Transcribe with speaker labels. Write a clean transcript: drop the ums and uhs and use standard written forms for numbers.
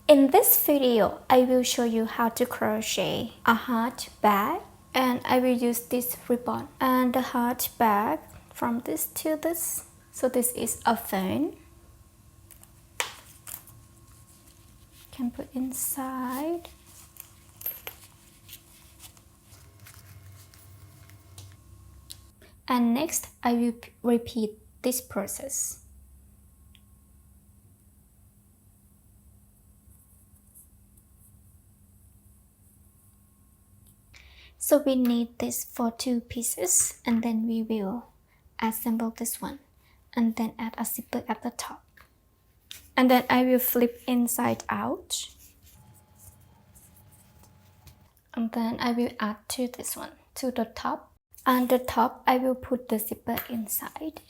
Speaker 1: In this video, I will show you how to crochet a heart bag, and I will use this ribbon and the heart bag from this to this. So this is a phone. Can put inside. And next, I will repeat this process. So we need this for 2 pieces, and then we will assemble this one and then add a zipper at the top. And then I will flip inside out. And then I will add to this one, to the top. And the top, I will put the zipper inside.